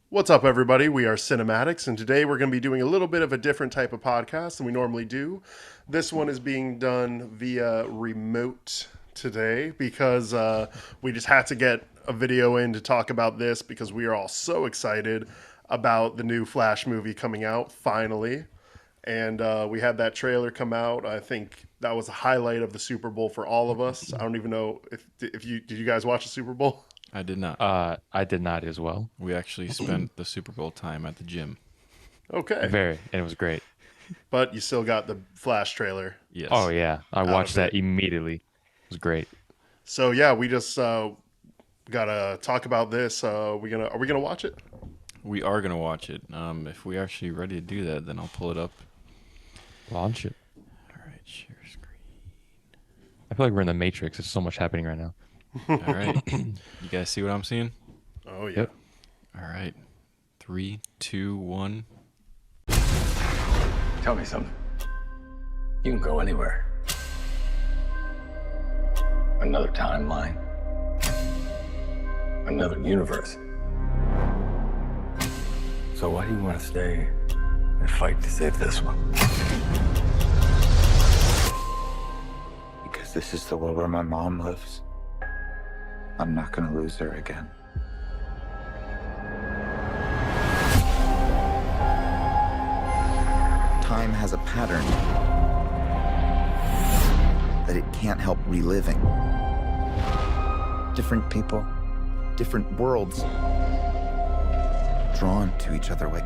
What's up, everybody? We are Cinematics, and today we're going to be doing a little bit of a different type of podcast than we normally do. This one is being done via remote today because we just had to get a video in to talk about this because we are all so excited about the new Flash movie coming out finally. And we had that trailer come out. I think that was a highlight of the Super Bowl for all of us. I don't even know if you did. You guys watch the Super Bowl? I did not. I did not as well. We actually spent the Super Bowl time at the gym. Okay, Very, and it was great. but you still got the Flash trailer. Yes. Oh yeah, I watched of it. that immediately. It was great. So yeah, we just gotta talk about this. Are we gonna watch it? We are gonna watch it. If we actually ready to do that, then I'll pull it up. Launch it. All right, share screen. I feel like we're in the Matrix. There's so much happening right now. All right. You guys see what I'm seeing? Oh yeah. Yep. All right. 3, 2, 1. Tell me something. You can go anywhere. Another timeline. Another universe. So why do you want to stay and fight to save this one? Because this is the world where my mom lives. I'm not gonna lose her again. Time has a pattern that it can't help reliving. Different people, different worlds, drawn to each other like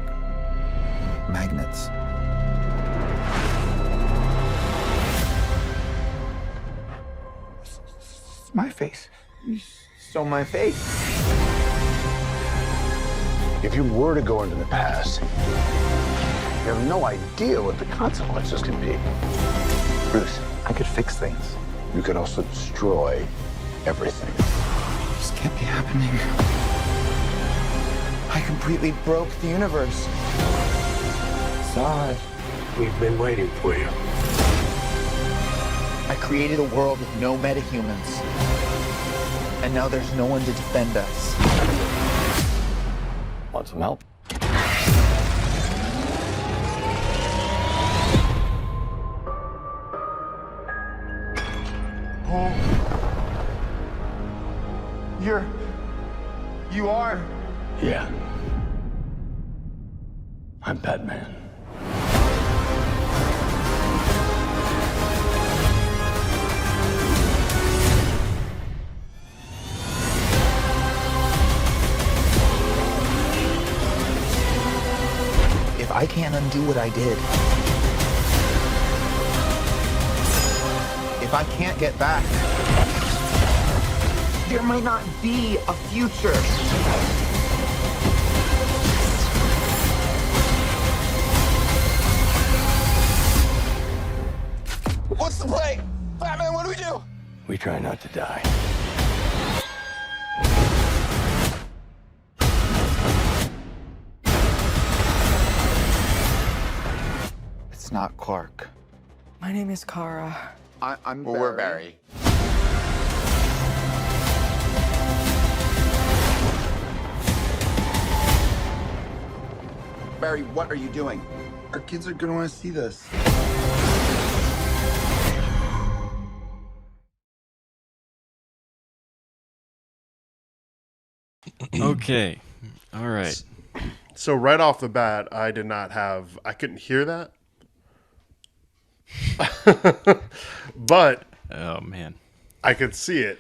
magnets. It's my face. You stole my face. If you were to go into the past, you have no idea what the consequences can be. Bruce, I could fix things. You could also destroy everything. This can't be happening. I completely broke the universe. Zod, we've been waiting for you. I created a world with no metahumans. And now there's no one to defend us. Want some help? You are? Yeah. I'm Batman. If I can't undo what I did, if I can't get back, there might not be a future. What's the play? Batman, what do we do? We try not to die. It's not Clark. My name is Kara. I'm Barry. We're Barry. Barry, what are you doing? Our kids are gonna want to see this. Okay. All right. So right off the bat, I couldn't hear that. But Oh man. I could see it.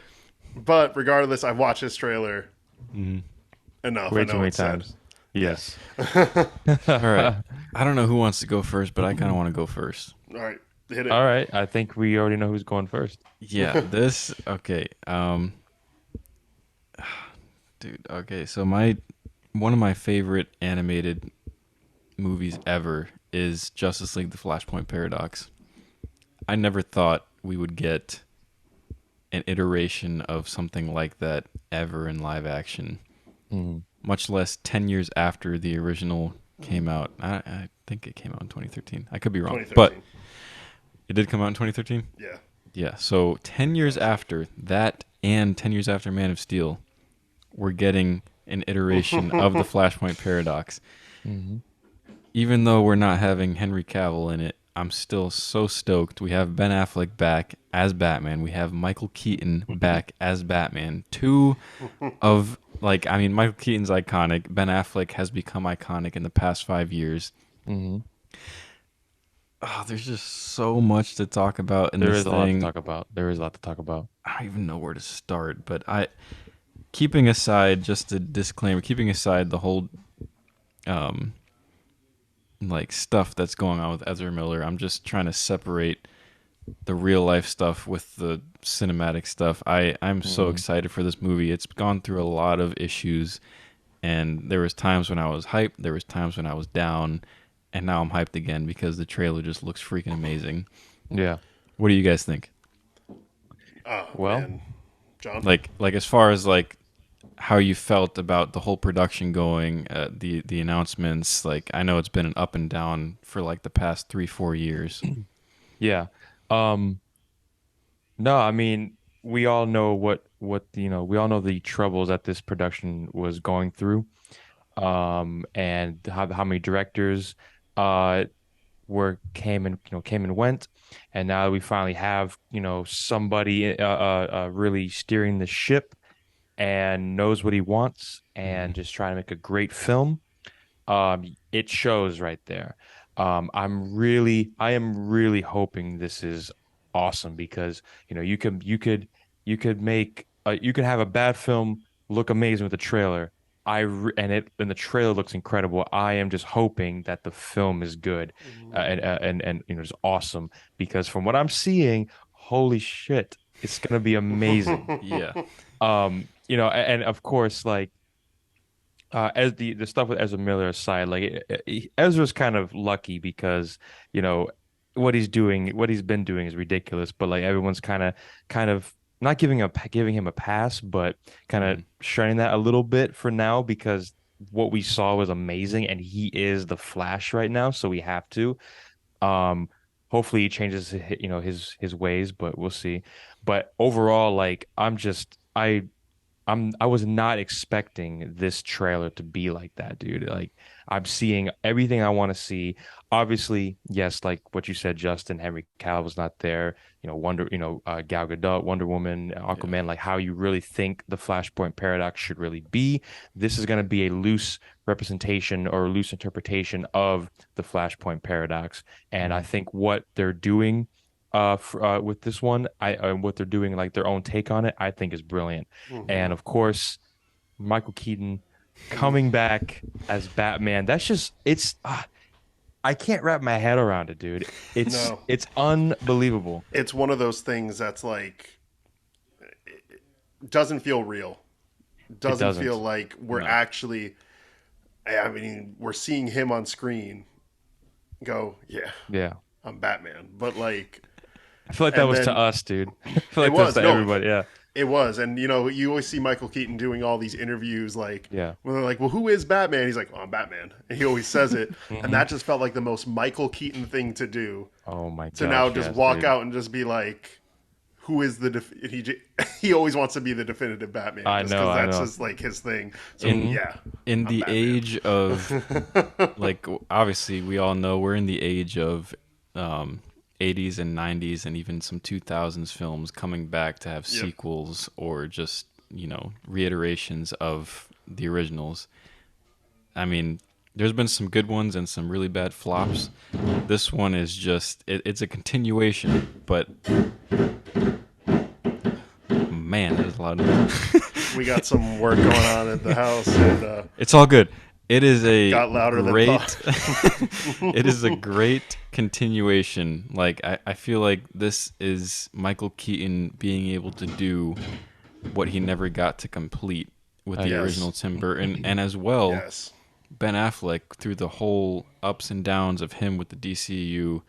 But regardless, I've watched this trailer enough. Way I too know many it's sad. times. Yes. All right. I don't know who wants to go first, but I kind of want to go first. All right, hit it. All right. I think we already know who's going first. Yeah, this okay. Dude, okay. So one of my favorite animated movies ever is Justice League: The Flashpoint Paradox. I never thought we would get an iteration of something like that ever in live action. Much less 10 years after the original came out. I think it came out in 2013. I could be wrong, but 2013. it did come out in 2013. Yeah. Yeah, so 10 years after that and 10 years after Man of Steel, we're getting an iteration of the Flashpoint Paradox. Mm-hmm. Even though we're not having Henry Cavill in it, I'm still so stoked. We have Ben Affleck back as Batman. We have Michael Keaton back as Batman. Two of, like, I mean, Michael Keaton's iconic. Ben Affleck has become iconic in the past 5 years. Mm-hmm. Oh, there's just so much to talk about in There this is a lot to thing. talk about. There is a lot to talk about. I don't even know where to start, but keeping aside, just a disclaimer, keeping aside the whole like stuff that's going on with Ezra Miller, I'm just trying to separate the real life stuff with the cinematic stuff. I'm so excited for this movie. It's gone through a lot of issues, and there was times when I was hyped, there was times when I was down, and now I'm hyped again because the trailer just looks freaking amazing. Yeah. What do you guys think? Oh, Well, man. John? Like as far as like how you felt about the whole production going, the announcements. Like, I know it's been an up and down for like the past 3-4 years. Yeah. No, I mean, we all know what we all know the troubles that this production was going through, and how many directors came and went, and now we finally have somebody really steering the ship and knows what he wants and just trying to make a great film. It shows right there. I am really hoping this is awesome, because you could have a bad film look amazing with a trailer. And the trailer looks incredible. I am just hoping that the film is good, and just awesome, because from what I'm seeing, holy shit, it's gonna be amazing. Yeah. And of course, like, as the stuff with Ezra Miller aside, like, Ezra's kind of lucky because what he's been doing is ridiculous, but like everyone's kind of not giving him a pass, but kind of shunning that a little bit for now, because what we saw was amazing, and he is the Flash right now, so we have to. Hopefully he changes his ways, but we'll see. But overall, like, I was not expecting this trailer to be like that, dude. Like, I'm seeing everything I want to see. Obviously, yes, like what you said, Justin, Henry Cavill was not there. Gal Gadot, Wonder Woman, Aquaman, like how you really think the Flashpoint Paradox should really be. This is going to be a loose representation or a loose interpretation of the Flashpoint Paradox. And I think what they're doing with this one, what they're doing, like their own take on it, I think is brilliant. And of course, Michael Keaton coming back as Batman. That's just I can't wrap my head around it, dude. It's unbelievable. It's one of those things that's like, it doesn't feel real. Doesn't feel like we're actually, I mean, we're seeing him on screen go, yeah, I'm Batman. But like, I feel like that was to us, dude. I feel like that's to everybody. Yeah. It was. And, you always see Michael Keaton doing all these interviews, like, Yeah. when they're like, well, who is Batman? He's like, oh, I'm Batman. And he always says it. And that just felt like the most Michael Keaton thing to do. Oh, my God. To now just walk out and just be like, who is he always wants to be the definitive Batman. I know. That's just like his thing. So, In I'm the Batman. age of, like, obviously we all know we're in the age of 80s and 90s and even some 2000s films coming back to have sequels or just, reiterations of the originals. I mean, there's been some good ones and some really bad flops. This one is just, it's a continuation, but man, there's a lot of We got some work going on at the house. And, it's all good. It is a got louder than great thought. it is a great continuation. Like, I feel like this is Michael Keaton being able to do what he never got to complete with the Yes. original Tim Burton, and as well Yes. Ben Affleck through the whole ups and downs of him with the DCU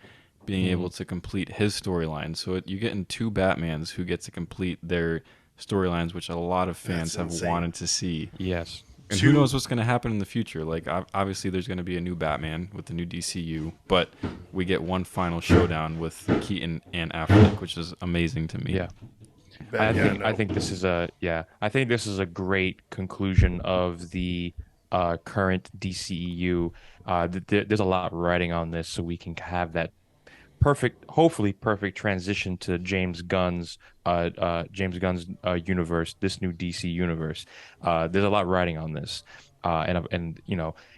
being able to complete his storyline. So you're getting two Batmans who get to complete their storylines, which a lot of fans That's have insane. wanted to see. Yes. And who knows what's going to happen in the future? Like, obviously, there's going to be a new Batman with the new DCU, but we get one final showdown with Keaton and Affleck, which is amazing to me. Yeah. I think this is a great conclusion of the current DCEU. There's a lot riding on this, so we can have that hopefully perfect transition to James Gunn's universe, this new DC universe. There's a lot riding on this, and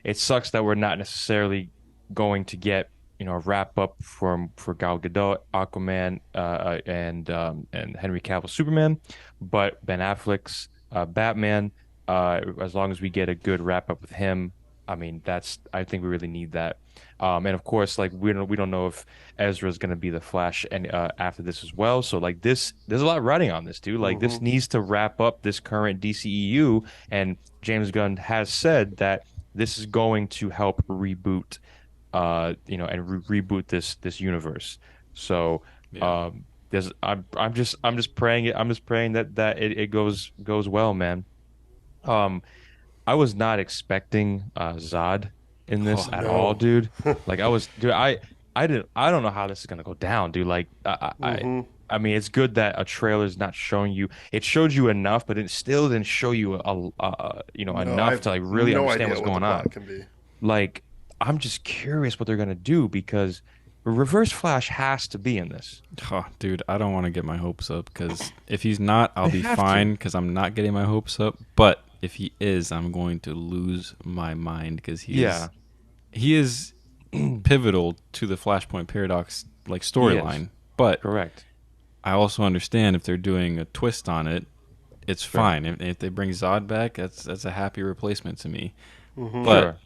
it sucks that we're not necessarily going to get a wrap up for Gal Gadot, Aquaman, and Henry Cavill Superman, but Ben Affleck's Batman. As long as we get a good wrap up with him, I mean, I think we really need that. And of course, like we don't know if Ezra is going to be the Flash and after this as well. So like there's a lot riding on this, dude. Like this needs to wrap up this current DCEU, and James Gunn has said that this is going to help reboot, reboot this universe. So I'm just praying that it goes well, man. I was not expecting Zod in this at all, dude. Like I don't know how this is gonna go down, dude. Like I mean, it's good that a trailer's not showing you. It showed you enough, but it still didn't show you enough to like really understand what's going on. Like I'm just curious what they're gonna do because Reverse Flash has to be in this. Oh, dude, I don't want to get my hopes up because if he's not, I'll be fine because I'm not getting my hopes up. But if he is, I'm going to lose my mind because he is pivotal to the Flashpoint Paradox like storyline. But correct. I also understand if they're doing a twist on it, it's fine. If they bring Zod back, that's a happy replacement to me. But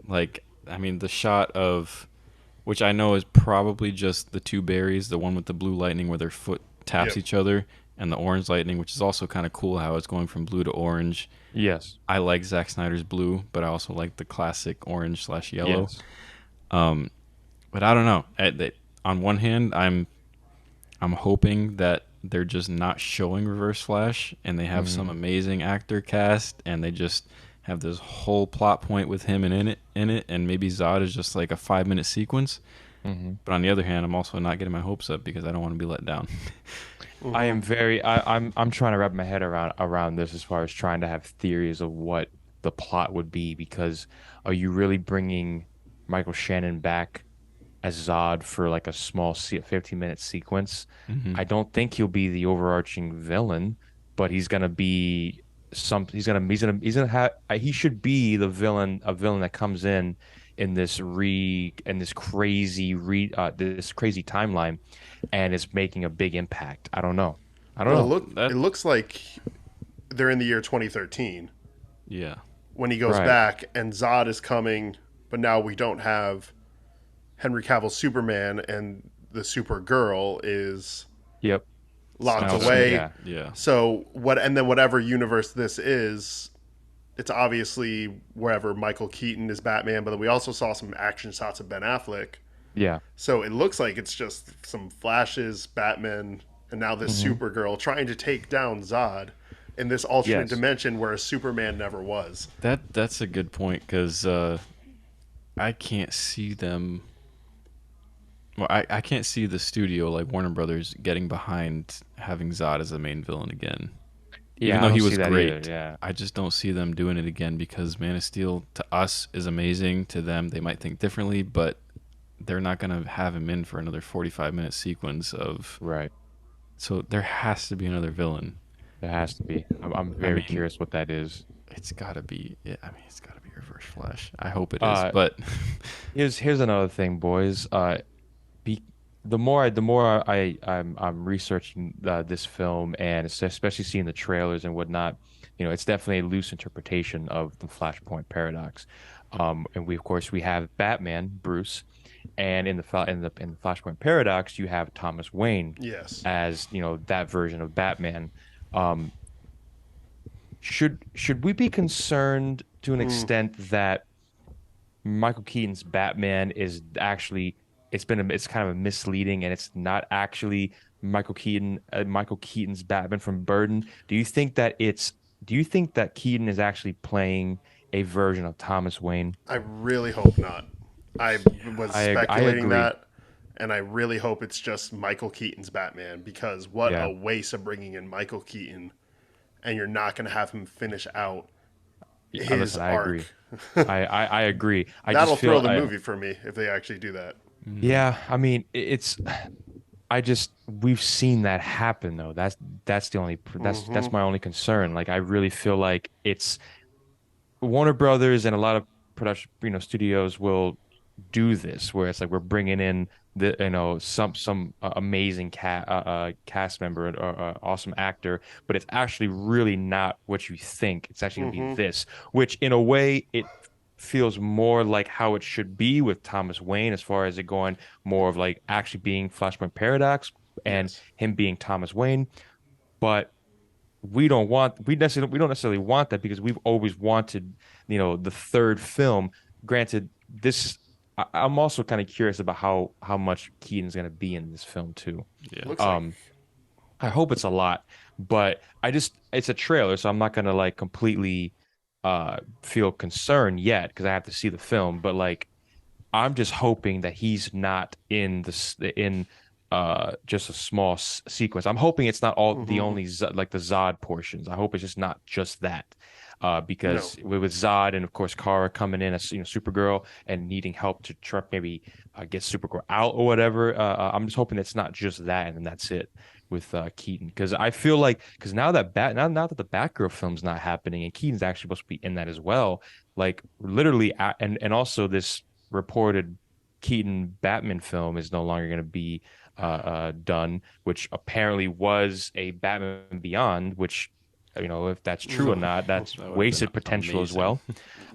like, I mean, the shot of which I know is probably just the two berries, the one with the blue lightning where their foot taps each other, and the orange lightning, which is also kind of cool how it's going from blue to orange. Yes. I like Zack Snyder's blue, but I also like the classic orange/yellow. Yes. But I don't know. On one hand, I'm hoping that they're just not showing Reverse Flash and they have some amazing actor cast and they just have this whole plot point with him in it, and maybe Zod is just like a 5-minute sequence. But on the other hand, I'm also not getting my hopes up because I don't want to be let down. I'm trying to wrap my head around this as far as trying to have theories of what the plot would be, because are you really bringing Michael Shannon back as Zod for like a small 15-minute sequence? I don't think he'll be the overarching villain, but he's gonna be he should be the villain, a villain that comes in this crazy timeline and is making a big impact. I don't know. It looks like they're in the year 2013. Yeah. When he goes back and Zod is coming, but now we don't have Henry Cavill Superman, and the Supergirl is locked away. Yeah. So whatever universe this is, it's obviously wherever Michael Keaton is Batman, but then we also saw some action shots of Ben Affleck. Yeah. So it looks like it's just some flashes, Batman, and now this Supergirl trying to take down Zod in this alternate dimension where a Superman never was. That's a good point because I can't see them. Well, I can't see the studio like Warner Brothers getting behind having Zod as the main villain again. Yeah, Even though he was great, either, yeah. I just don't see them doing it again because Man of Steel to us is amazing. To them, they might think differently, but they're not going to have him in for another 45-minute sequence of... Right. So there has to be another villain. There has to be. I'm very curious what that is. It's got to be... it's got to be Reverse Flash. I hope it is, but... Here's another thing, boys. The more I'm researching this film, and especially seeing the trailers and whatnot, it's definitely a loose interpretation of the Flashpoint Paradox. And of course we have Batman, Bruce, and in the Flashpoint Paradox you have Thomas Wayne, as that version of Batman. Should we be concerned to an extent that Michael Keaton's Batman is actually it's kind of misleading and it's not actually Michael Keaton's Batman from Burton? Do you think that Keaton is actually playing a version of Thomas Wayne? I really hope not. I was speculating that, And I really hope it's just Michael Keaton's Batman, because what Yeah. a waste of bringing in Michael Keaton and you're not going to have him finish out his Listen, I arc. agree. I agree. I That'll just feel throw the movie for me if they actually do that. Yeah, I mean, it's. We've seen that happen though. That's the only that's my only concern. Like I really feel like it's Warner Brothers and a lot of production, studios will do this where it's like we're bringing in the some amazing cast member or awesome actor, but it's actually really not what you think. It's actually gonna be this, which in a way it feels more like how it should be with Thomas Wayne, as far as it going more of like actually being Flashpoint Paradox and Yes. him being Thomas Wayne. But we don't necessarily want that, because we've always wanted, the third film. Granted, I'm also kind of curious about how much Keaton's going to be in this film too. Yeah. Looks like I hope it's a lot, but it's a trailer, so I'm not going to like completely feel concerned yet because I have to see the film. But like, I'm just hoping that he's not in just a small sequence. I'm hoping it's not all the only like the Zod portions. I hope it's just not just that. Because with Zod and of course Kara coming in as Supergirl and needing help to try maybe get Supergirl out or whatever. I'm just hoping it's not just that and then that's it with Keaton, because I feel like now that the Batgirl film's not happening and Keaton's actually supposed to be in that as well, like literally, and also this reported Keaton Batman film is no longer going to be done, which apparently was a Batman Beyond, which if that's true or not, that's That would've wasted been potential as amazing. well.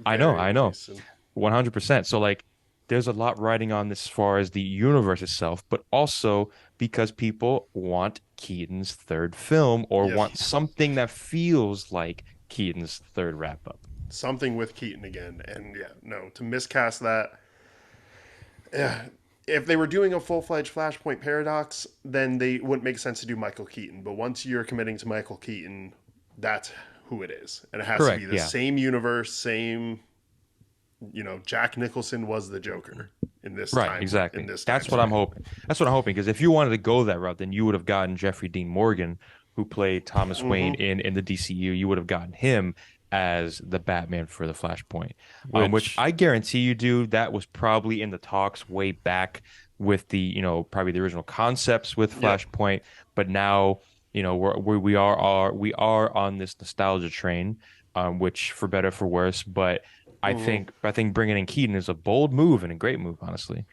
I very know, recent. 100%. So like, there's a lot riding on this as far as the universe itself, but also because people want Keaton's third film or Yes. want something that feels like Keaton's third wrap up. Something with Keaton again. And yeah, no, to miscast that. Yeah, if they were doing a full-fledged Flashpoint Paradox, then they wouldn't make sense to do Michael Keaton. But once you're committing to Michael Keaton, that's who it is. And it has Correct, to be the yeah. same universe, same, Jack Nicholson was the Joker in this Right, time. exactly. In this That's time what I'm frame. hoping. That's what I'm hoping, because if you wanted to go that route, then you would have gotten Jeffrey Dean Morgan, who played Thomas Wayne in the DCU. You would have gotten him as the Batman for the Flashpoint, which I guarantee you, dude, that was probably in the talks way back with the, probably the original concepts with Flashpoint. But now, we are on this nostalgia train, which for better or for worse. But I think bringing in Keaton is a bold move and a great move, honestly.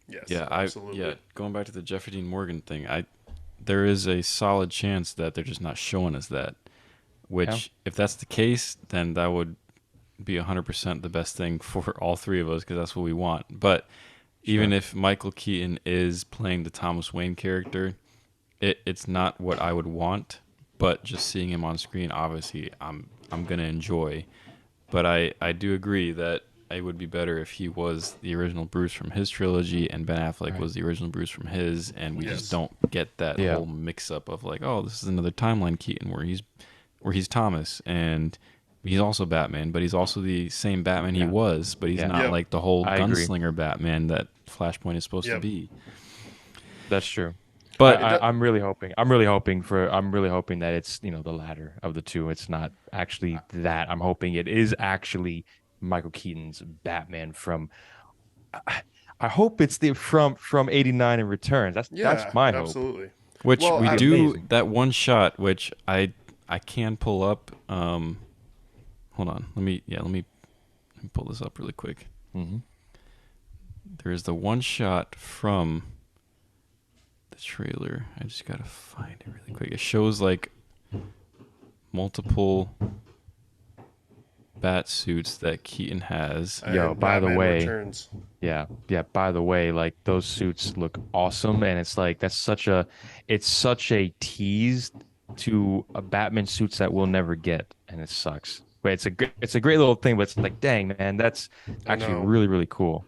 Yes, Yeah, absolutely. going back to the Jeffrey Dean Morgan thing, there is a solid chance that they're just not showing us that. Which, if that's the case, then that would be 100% the best thing for all three of us, because that's what we want. But even if Michael Keaton is playing the Thomas Wayne character, it's not what I would want. But just seeing him on screen, obviously, I'm gonna enjoy. But I do agree that it would be better if he was the original Bruce from his trilogy and Ben Affleck was the original Bruce from his, and we Yes. just don't get that whole mix-up of like, oh, this is another timeline Keaton where he's Thomas and he's also Batman, but he's also the same Batman he was, but he's not Yep. like the whole I agree. gunslinger Batman that Flashpoint is supposed to Yep. be. That's true. But I'm really hoping that it's, the latter of the two. It's not actually that. I'm hoping it is actually Michael Keaton's Batman from. I hope it's from '89 and Returns. That's my hope. absolutely. which Well, we I- do Amazing. that one shot, which I can pull up. Hold on, let me pull this up really quick. Mhm. There is the one shot from the trailer. I just gotta find it really quick. It shows like multiple bat suits that Keaton has. Yo, And by the Batman way- Returns. Yeah. By the way, like those suits look awesome, and it's like it's such a tease to a Batman suits that we'll never get, and it sucks. But it's a great little thing. But it's like, dang man, that's actually know. really really cool.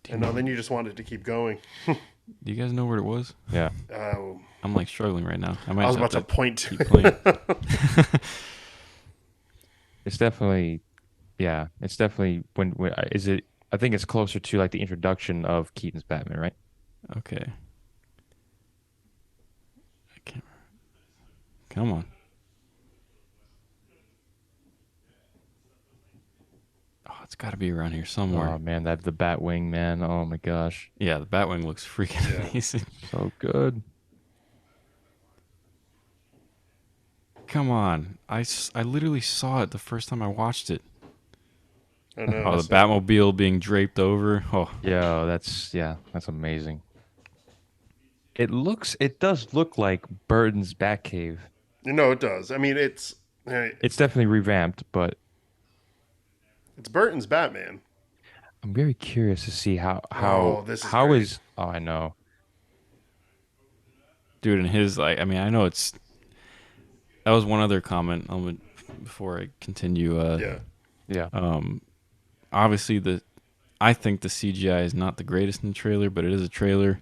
And then you just wanted to keep going. Do you guys know where it was? Yeah. I'm like struggling right now. I might I was just about to have point to keep playing. It's definitely, when is it? I think it's closer to like the introduction of Keaton's Batman, right? Okay. I can't. Come on. Oh, it's got to be around here somewhere. Oh man, that the Batwing, man. Oh my gosh, Yeah, the Batwing looks freaking Yeah. amazing. so good. Come on. I literally saw it the first time I watched it. I know. Oh, the Batmobile being draped over. Oh, Yeah, that's amazing. It does look like Burton's Batcave. No, it does. I mean, it's It's definitely revamped, but Burton's Batman. I'm very curious to see how Oh, this is how great. is oh I know. dude, and his I mean, I know it's. That was one other comment. Before I continue. Yeah. Yeah. Obviously I think the CGI is not the greatest in the trailer, but it is a trailer.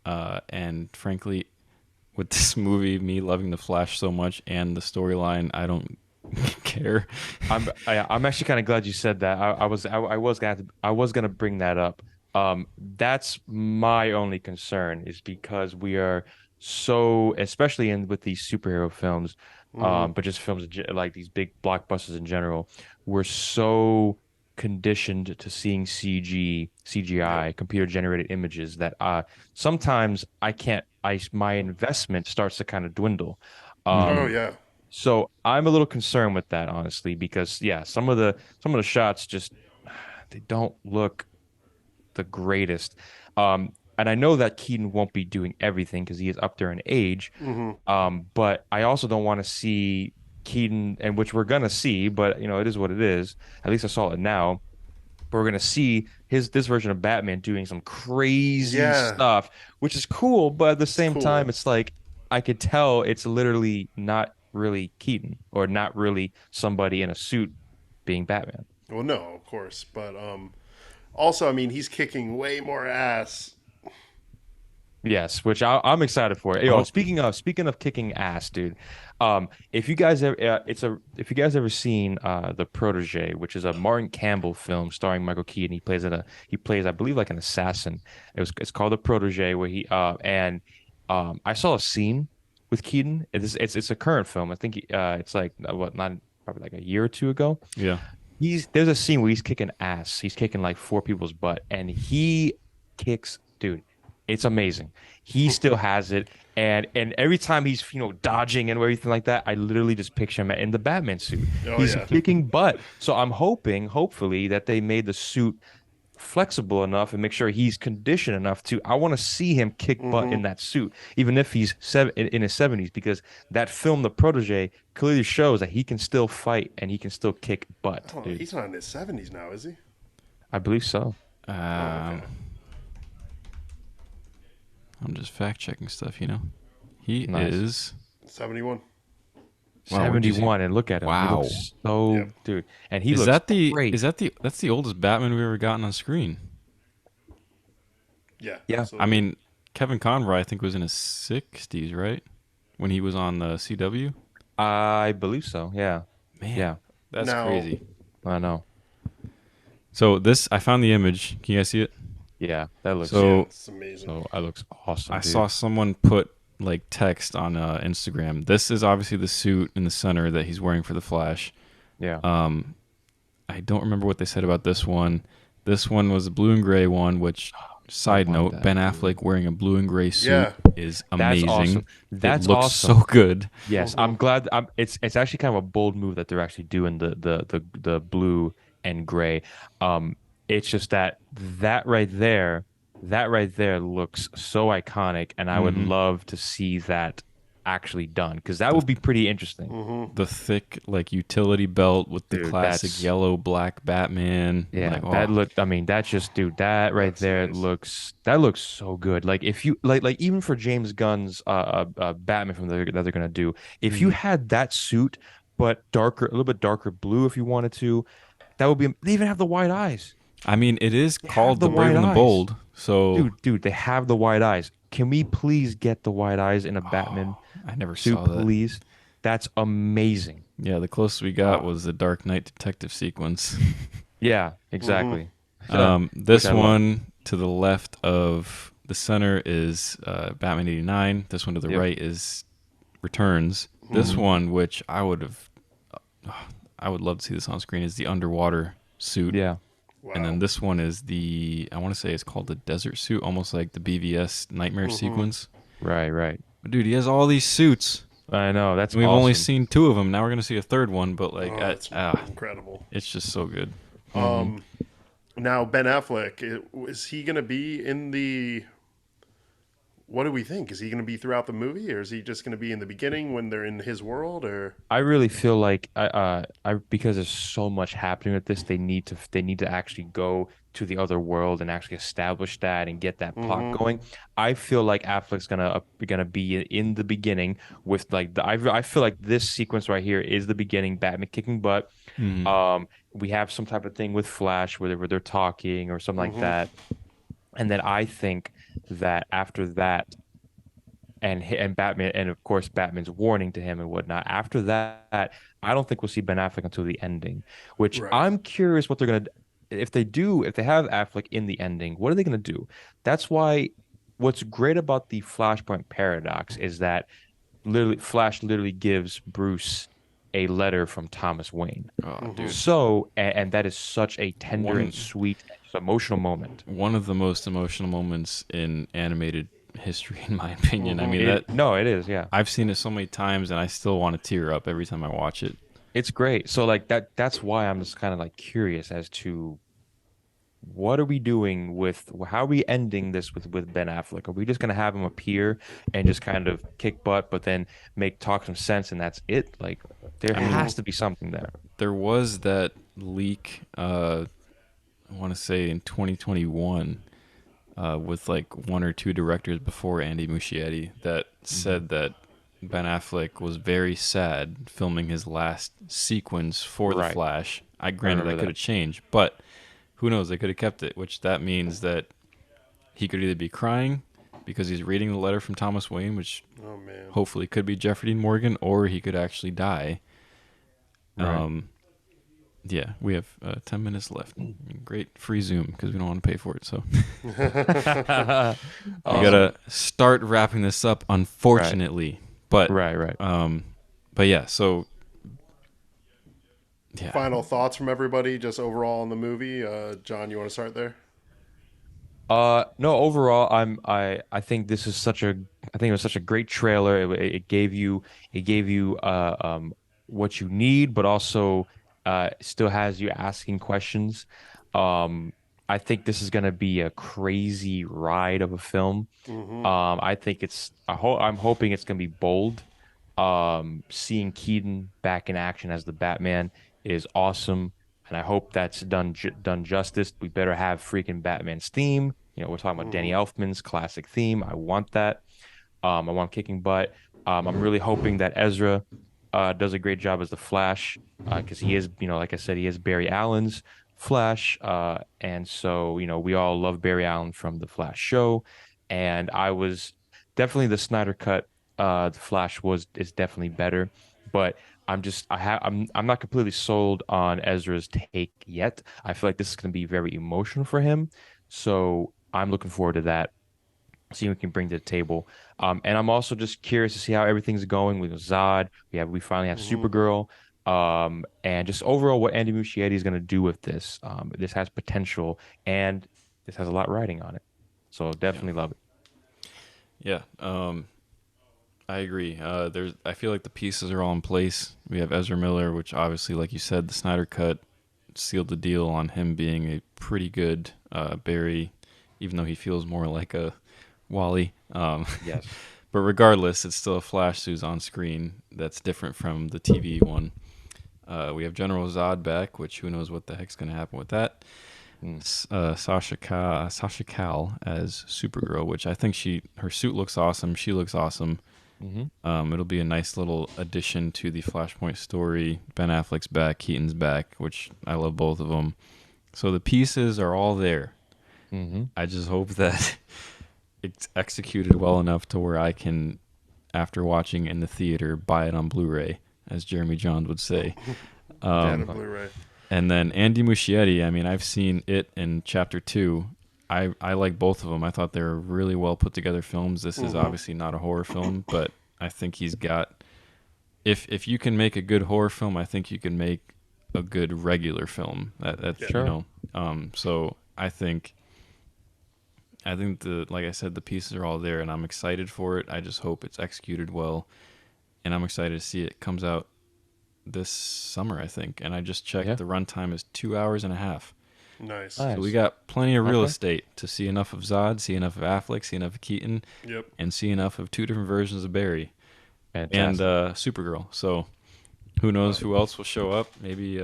And frankly, with this movie, me loving the Flash so much and the storyline, I don't care. I'm actually kind of glad you said that. I was gonna bring that up. That's my only concern is because we are so, especially with these superhero films, but just films like these big blockbusters in general, we're so conditioned to seeing CGI, computer generated images that sometimes my investment starts to kind of dwindle. Oh yeah. So I'm a little concerned with that, honestly, because yeah, some of the shots just they don't look the greatest. And I know that Keaton won't be doing everything because he is up there in age. But I also don't want to see Keaton, and which we're gonna see, but it is what it is. At least I saw it now. But we're gonna see this version of Batman doing some crazy Yeah. stuff, which is cool. But at the same cool. time, it's like I could tell it's literally not really Keaton or not really somebody in a suit being Batman. Well, no, of course, but also, I mean, he's kicking way more ass. Yes, which I'm excited for. Speaking of kicking ass, dude. If you guys ever seen The Protege, which is a Martin Campbell film starring Michael Keaton, he plays I believe like an assassin. It's called The Protege, where I saw a scene with Keaton. It's a current film. I think it's like not probably like a year or two ago. Yeah. There's a scene where he's kicking ass. He's kicking like four people's butt, and he kicks, dude. It's amazing. He still has it, and every time he's dodging and everything like that, I literally just picture him in the Batman suit. Oh, He's yeah. kicking butt. So I'm hopefully, that they made the suit flexible enough and make sure he's conditioned enough to. I want to see him kick butt in that suit, even if he's in his 70s, because that film, The Protege, clearly shows that he can still fight and he can still kick butt. Oh, Dude. he's not in his 70s now, is he? I believe so. Okay. I'm just fact checking stuff. He Nice. is. 71. Wow, what'd you say? 71, and look at him. He Wow. looks so Yep. dude, and he Is looks that the? great. That's the oldest Batman we've ever gotten on screen? Yeah. Yeah. absolutely. I mean, Kevin Conroy, I think, was in his 60s, right? When he was on the CW. I believe so. Yeah. Man, Yeah. that's Now- crazy. I know. So I found the image. Can you guys see it? Yeah, that looks So it's amazing. so that looks awesome. I dude. saw someone put like text on Instagram. This is obviously the suit in the center that he's wearing for the Flash. Yeah. I don't remember what they said about this one. This one was a blue and gray one, which, side want note, that, Ben dude. Affleck wearing a blue and gray suit Yeah. is That's amazing. awesome. That's it looks awesome. so good. Yes, I'm glad. It's actually kind of a bold move that they're actually doing the blue and gray. It's just that right there looks so iconic, and I would love to see that actually done because that would be pretty interesting. The thick like utility belt with the Dude, classic that's- yellow black Batman. Yeah, Like, that oh, looked. I mean, that's just, dude. That right That's there nice. looks so good. Like if you like even for James Gunn's Batman from that they're gonna do, if you had that suit but darker, a little bit darker blue, if you wanted to, that would be. They even have the white eyes, I mean, it is called the The Brave white and the eyes. Bold. So dude. They have the white eyes. Can we please get the white eyes in a Batman I never suit, saw that. please? That's amazing. Yeah, the closest we got was the Dark Knight detective sequence. Yeah, exactly. This which I love. one to the left of the center is Batman 89. This one to the right is Returns. This one, which I would love to see this on screen, is the underwater suit. Yeah. Wow. And then this one is I want to say it's called the desert suit, almost like the BVS nightmare sequence. Right. But dude, he has all these suits. I know. That's We've awesome. only seen 2 of them. Now we're gonna see a third one, but like, That's incredible. it's just so good. Now Ben Affleck, is he going to be in the? What do we think? Is he going to be throughout the movie, or is he just going to be in the beginning when they're in his world? Or I really feel like I because there's so much happening with this, they need to actually go to the other world and actually establish that and get that plot going. I feel like Affleck's gonna be in the beginning with like I feel like this sequence right here is the beginning, Batman kicking butt. We have some type of thing with Flash where they're talking or something like that, and then I think that after that, and Batman, and of course Batman's warning to him and whatnot. After that, I don't think we'll see Ben Affleck until the ending, which I'm curious what they're gonna. If they have Affleck in the ending, what are they gonna do? That's why. What's great about the Flashpoint paradox is that Flash literally gives Bruce a letter from Thomas Wayne. Oh, dude. So, and that is such a tender and sweet, emotional moment. One of the most emotional moments in animated history, in my opinion. I mean, it is, yeah. I've seen it so many times, and I still want to tear up every time I watch it. It's great. So, like that's why I'm just kind of like curious as to what are we doing how are we ending this with Ben Affleck? Are we just gonna have him appear and just kind of kick butt, but then talk some sense, and that's it? Like, there has to be something there. There was that leak, I want to say in 2021, with like 1 or 2 directors before Andy Muschietti that said that Ben Affleck was very sad filming his last sequence for The Flash. Granted, that could have changed, but who knows? They could have kept it, which that means that he could either be crying because he's reading the letter from Thomas Wayne, which hopefully could be Jeffrey Dean Morgan, or he could actually die. Right. Yeah, we have 10 minutes left. Great free Zoom because we don't want to pay for it. So we gotta start wrapping this up, unfortunately. But right. But yeah, so yeah. Final thoughts from everybody, just overall on the movie. John, you want to start there? No, overall, I think this is I think it was such a great trailer. It gave you what you need, but also still has you asking questions. I think this is gonna be a crazy ride of a film. I think I'm hoping it's gonna be bold. Seeing Keaton back in action as the Batman is awesome, and I hope that's done justice. We better have freaking Batman's theme. You know, we're talking about Danny Elfman's classic theme. I want that. I want kicking butt. I'm really hoping that Ezra does a great job as the Flash, because he is, like I said, he is Barry Allen's Flash, and so we all love Barry Allen from the Flash show, and I was definitely the Snyder cut. The Flash is definitely better, but I'm not completely sold on Ezra's take yet. I feel like this is going to be very emotional for him, so I'm looking forward to that. See what we can bring to the table, and I'm also just curious to see how everything's going with Zod. We finally have Supergirl, and just overall what Andy Muschietti is going to do with this. This has potential, and this has a lot riding on it, so definitely love it. Yeah, I agree. I feel like the pieces are all in place. We have Ezra Miller, which obviously, like you said, the Snyder cut sealed the deal on him being a pretty good Barry, even though he feels more like a Wally. Yes. But regardless, it's still a Flash who's on screen that's different from the TV one. We have General Zod back, which who knows what the heck's going to happen with that. Sasha Cal as Supergirl, which I think her suit looks awesome. She looks awesome. It'll be a nice little addition to the Flashpoint story. Ben Affleck's back, Keaton's back, which I love both of them. So the pieces are all there. I just hope that it's executed well enough to where I can, after watching in the theater, buy it on Blu-ray, as Jeremy Johns would say. Blu-ray. And then Andy Muschietti, I mean, I've seen it in Chapter 2, I like both of them. I thought they were really well put together films. This is Mhm. obviously not a horror film, but I think he's got. If you can make a good horror film, I think you can make a good regular film. That's Sure. you know. So I think the like I said, the pieces are all there, and I'm excited for it. I just hope it's executed well, and I'm excited to see it comes out this summer, I think. And I just checked, Yeah. the runtime is 2 hours and a half. Nice. Nice. So we got plenty of real Okay. estate to see enough of Zod, see enough of Affleck, see enough of Keaton, Yep. and see enough of two different versions of Barry and Fantastic. Supergirl. So who knows who else will show up? Maybe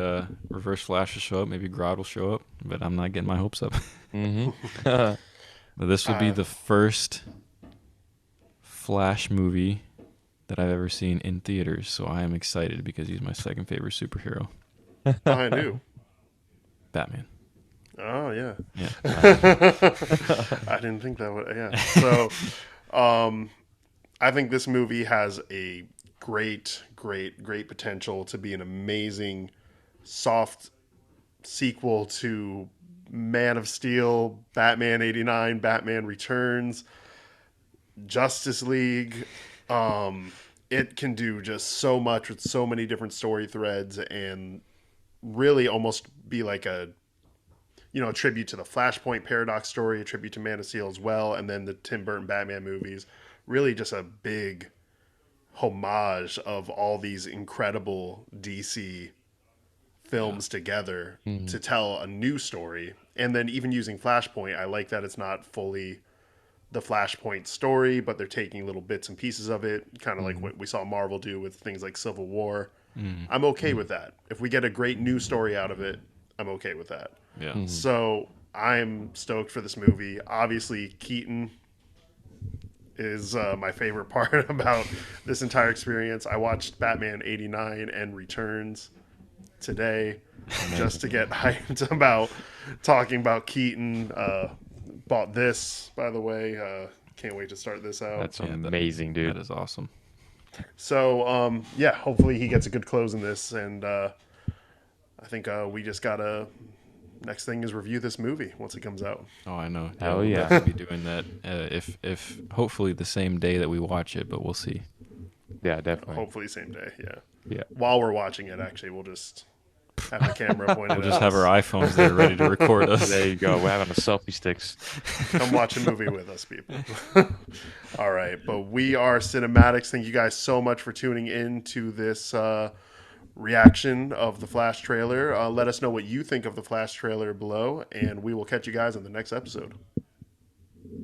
Reverse Flash will show up. Maybe Grodd will show up. But I'm not getting my hopes up. Mm-hmm. But this would be the first Flash movie that I've ever seen in theaters. So I am excited because he's my second favorite superhero, Behind who? Batman. Oh yeah. Yeah. I didn't think that would. Yeah. So, I think this movie has a great potential to be an amazing, soft sequel to Man of Steel, Batman '89, Batman Returns, Justice League. It can do just so much with so many different story threads, and really almost be like a tribute to the Flashpoint Paradox story, a tribute to Man of Steel as well, and then the Tim Burton Batman movies. Really just a big homage of all these incredible DC films together to tell a new story. And then even using Flashpoint, I like that it's not fully the Flashpoint story, but they're taking little bits and pieces of it, kind of like what we saw Marvel do with things like Civil War. I'm okay with that. If we get a great new story out of it, I'm okay with that. Yeah. So I'm stoked for this movie. Obviously, Keaton is my favorite part about this entire experience. I watched Batman '89 and Returns today just to get hyped about talking about Keaton. Bought this, by the way. Can't wait to start this out. That's Yeah, that- amazing, dude. That is awesome. So, yeah, hopefully he gets a good close in this. And I think we just got to... Next thing is review this movie once it comes out. Oh, I know. Hell we'll yeah. definitely be doing that. If hopefully the same day that we watch it, but we'll see. Yeah, definitely. Hopefully same day, yeah. Yeah. While we're watching it, actually, we'll just have the camera pointed We'll at just have us. our iPhones there ready to record us. There you go. We're having a selfie sticks. Come watch a movie with us, people. All right, but we are Cinematics. Thank you guys so much for tuning in to this reaction of the Flash trailer. Let us know what you think of the Flash trailer below, and we will catch you guys on the next episode.